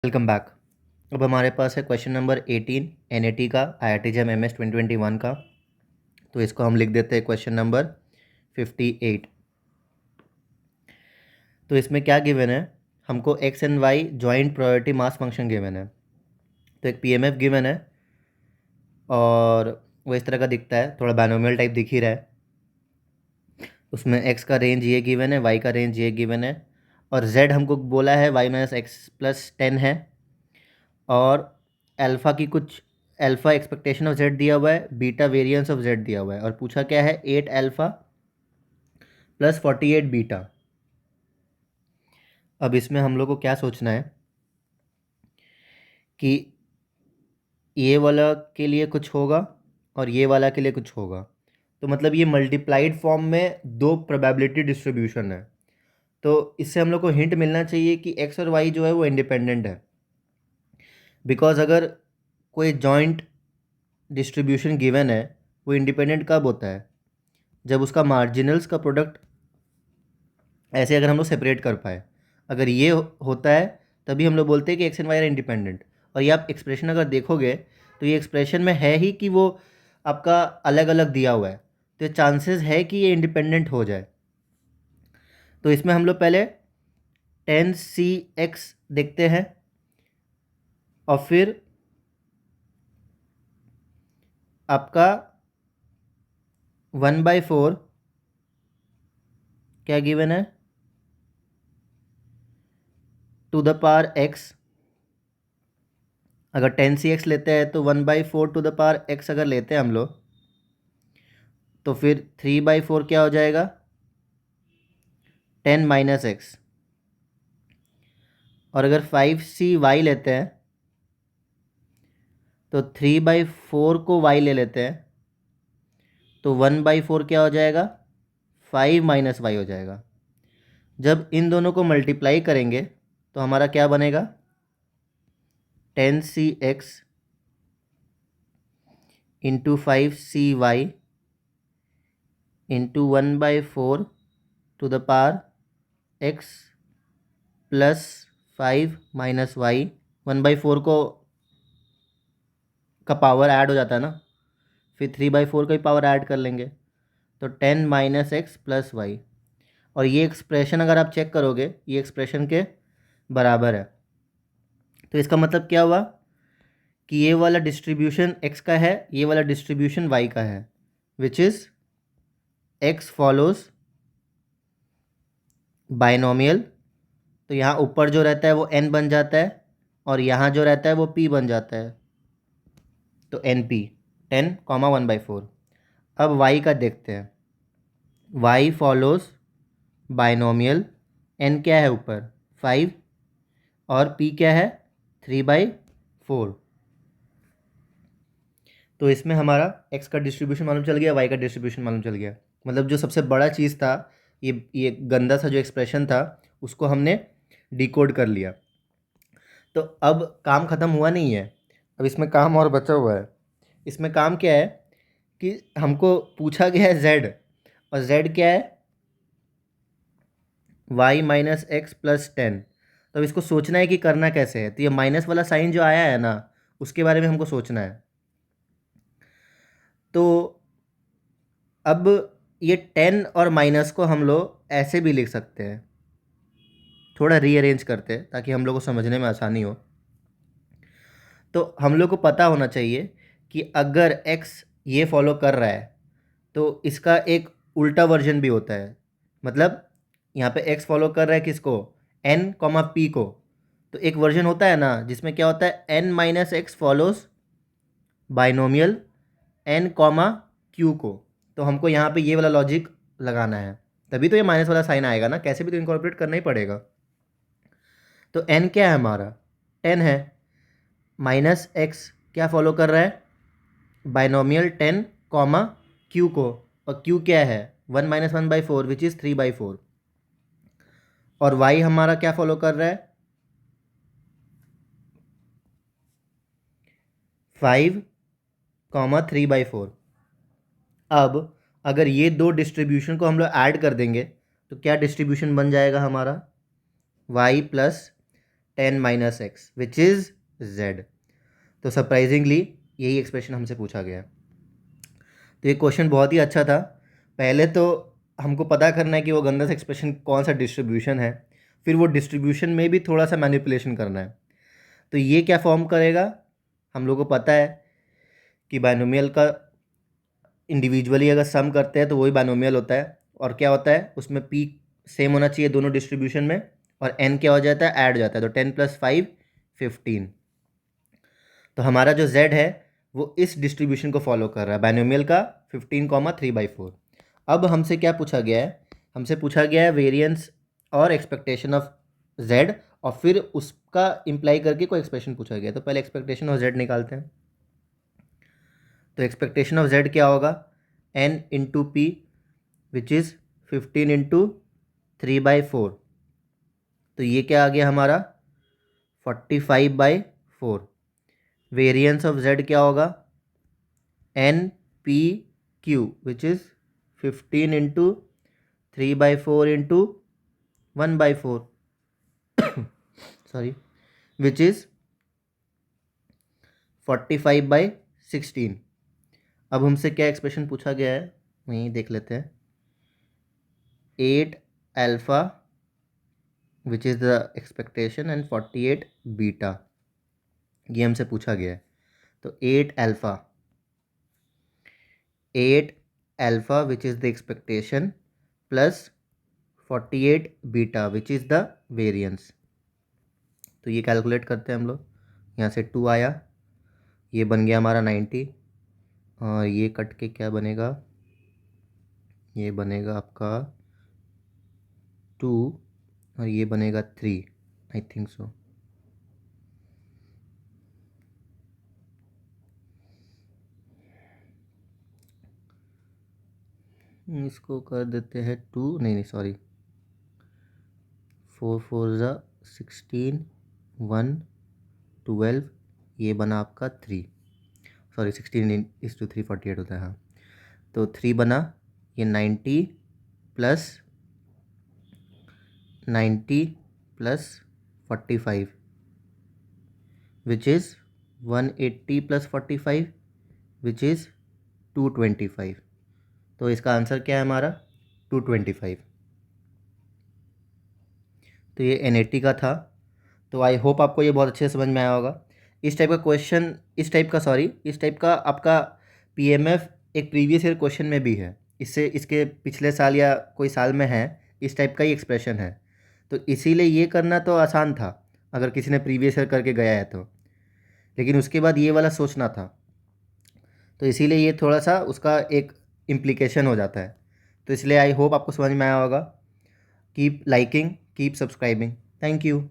Welcome back. अब हमारे पास है क्वेश्चन नंबर 18 एनएटी का, IIT JAM MS 2021 का। तो इसको हम लिख देते हैं क्वेश्चन नंबर 58। तो इसमें क्या गिवन है, हमको X and Y joint probability mass function given है। तो एक पीएमएफ गिवन है और वो इस तरह का दिखता है, थोड़ा बाइनोमियल टाइप दिख ही रहा है। उसमें एक्स का रेंज ये गिवन है, वाई का रेंज ये गिवन है, और जेड हमको बोला है y - x + 10 है, और अल्फ़ा की कुछ अल्फ़ा एक्सपेक्टेशन ऑफ जेड दिया हुआ है, बीटा वेरिएंस ऑफ जेड दिया हुआ है, और पूछा क्या है 8 अल्फ़ा + 48 बीटा। अब इसमें हम लोग को क्या सोचना है कि ये वाला के लिए कुछ होगा और ये वाला के लिए कुछ होगा। तो मतलब ये मल्टीप्लाइड फॉर्म में दो प्रोबेबिलिटी डिस्ट्रीब्यूशन है। तो इससे हम लोग को हिंट मिलना चाहिए कि एक्स और वाई जो है वो इंडिपेंडेंट है। बिकॉज अगर कोई जॉइंट डिस्ट्रीब्यूशन गिवन है, वो इंडिपेंडेंट कब होता है, जब उसका मार्जिनल्स का प्रोडक्ट ऐसे अगर हम लोग सेपरेट कर पाए। अगर ये होता है तभी हम लोग बोलते हैं कि X and Y are independent. और ये आप एक्सप्रेशन अगर देखोगे तो ये एक्सप्रेशन में है ही कि वो आपका अलग अलग दिया हुआ है, तो चांसेस है कि ये इंडिपेंडेंट हो जाए। तो इसमें हम लोग पहले 10cx देखते हैं और फिर आपका 1/4 क्या गिवन है टू द पावर x। अगर 10cx लेते हैं तो 1/4 टू द पावर x अगर लेते हैं हम लोग, तो फिर 3/4 क्या हो जाएगा 10 - x। और अगर 5cy लेते हैं तो 3/4 को y ले लेते हैं, तो 1/4 क्या हो जाएगा 5 - y हो जाएगा। जब इन दोनों को मल्टीप्लाई करेंगे तो हमारा क्या बनेगा 10cx into 5cy into 1/4 to the power x plus 5 - y। 1/4 को का पावर ऐड हो जाता है ना, फिर 3/4 का भी पावर ऐड कर लेंगे, तो 10 - x प्लस वाई। और ये एक्सप्रेशन अगर आप चेक करोगे ये एक्सप्रेशन के बराबर है। तो इसका मतलब क्या हुआ कि ये वाला डिस्ट्रीब्यूशन x का है, ये वाला डिस्ट्रीब्यूशन y का है, which is x follows binomial. तो यहाँ ऊपर जो रहता है वो n बन जाता है और यहाँ जो रहता है वो p बन जाता है, तो NP 10, 1/4। अब y का देखते हैं, y फॉलोज बाइनोमियल। n क्या है ऊपर 5 और p क्या है 3/4। तो इसमें हमारा x का डिस्ट्रीब्यूशन मालूम चल गया, y का डिस्ट्रीब्यूशन मालूम चल गया। मतलब जो सबसे बड़ा चीज़ था, ये गंदा सा जो एक्सप्रेशन था उसको हमने डिकोड कर लिया। तो अब काम ख़त्म हुआ नहीं है, अब इसमें काम और बचा हुआ है। इसमें काम क्या है कि हमको पूछा गया है z, और z क्या है y - x + 10। तो अब इसको सोचना है कि करना कैसे है। तो ये माइनस वाला साइन जो आया है ना, उसके बारे में हमको सोचना है। तो अब ये 10 और माइनस को हम लोग ऐसे भी लिख सकते हैं, थोड़ा रीअरेंज करते हैं ताकि हम लोग को समझने में आसानी हो। तो हम लोग को पता होना चाहिए कि अगर x ये फॉलो कर रहा है तो इसका एक उल्टा वर्जन भी होता है। मतलब यहाँ पे x फॉलो कर रहा है किसको n, p को, तो एक वर्जन होता है ना जिसमें क्या होता है n - x follows binomial n, q को। तो हमको यहाँ पे ये वाला लॉजिक लगाना है, तभी तो ये माइनस वाला साइन आएगा ना, कैसे भी तो इनकॉर्पोरेट करना ही पड़ेगा। तो n क्या है हमारा 10 है, माइनस x क्या फॉलो कर रहा है बाइनोमियल 10, q को, और q क्या है 1 - 1/4 विच इज़ 3/4। और y हमारा क्या फॉलो कर रहा है 5, 3/4। अब अगर ये दो डिस्ट्रीब्यूशन को हम लोग ऐड कर देंगे तो क्या डिस्ट्रीब्यूशन बन जाएगा हमारा y + 10 minus x which is z। तो सरप्राइजिंगली यही एक्सप्रेशन हमसे पूछा गया। तो ये क्वेश्चन बहुत ही अच्छा था। पहले तो हमको पता करना है कि वो गंदा सा एक्सप्रेशन कौन सा डिस्ट्रीब्यूशन है, फिर वो डिस्ट्रीब्यूशन में भी थोड़ा सा मैनिपुलेशन करना है। तो ये क्या फॉर्म करेगा, हम लोग को पता है कि बाइनोमियल का इंडिविजुअली अगर सम करते हैं तो वही बाइनोमियल होता है। और क्या होता है उसमें p सेम होना चाहिए दोनों डिस्ट्रीब्यूशन में, और n क्या हो जाता है, ऐड हो जाता है। तो 10 + 5 15। तो हमारा जो z है वो इस डिस्ट्रीब्यूशन को फॉलो कर रहा है, बाइनोमियल का 15,3/4। अब हमसे क्या पूछा गया है, हमसे पूछा गया है वेरिएंस और एक्सपेक्टेशन ऑफ z, और फिर उसका इम्प्लाई करके कोई एक्सप्रेशन पूछा गया। तो पहले एक्सपेक्टेशन ऑफ z निकालते हैं। तो एक्सपेक्टेशन ऑफ z क्या होगा, n into P which is 15 into 3/4। तो ये क्या आ गया हमारा 45/4। वेरिएंस ऑफ z क्या होगा, n p q which is 15 into 3/4 into 1/4 sorry, which is 45/16। अब हमसे क्या एक्सप्रेशन पूछा गया है वहीं देख लेते हैं। 8 alpha which is the expectation and 48 beta, ये हमसे पूछा गया है। तो 8 alpha which is the expectation plus 48 beta which is the variance. तो ये कैलकुलेट करते हैं हम लोग। यहाँ से 2 आया, ये बन गया हमारा 90, और ये कट के क्या बनेगा, ये बनेगा आपका 2 और ये बनेगा 3, आई थिंक सो। इसको कर देते हैं 2, नहीं सॉरी, 4 4 ज़ा 16, 1 12, ये बना आपका 3, सॉरी 16:3 48 होता है हाँ। तो 3 बना, ये 90 plus 45 which is 180 plus 45 which is 225। तो इसका आंसर क्या है हमारा 225। तो ये NAT का था। तो आई होप आपको ये बहुत अच्छे से समझ में आया होगा। इस टाइप का क्वेश्चन, इस टाइप का आपका PMF एक प्रीवियस ईयर क्वेश्चन में भी है, इसके पिछले साल या कोई साल में है, इस टाइप का ही एक्सप्रेशन है। तो इसीलिए ये करना तो आसान था अगर किसी ने प्रीवियस ईयर करके गया है तो, लेकिन उसके बाद ये वाला सोचना था। तो इसीलिए ये थोड़ा सा उसका एक इम्प्लीकेशन हो जाता है। तो इसलिए आई होप आपको समझ में आया होगा। Keep liking, keep subscribing. Thank you.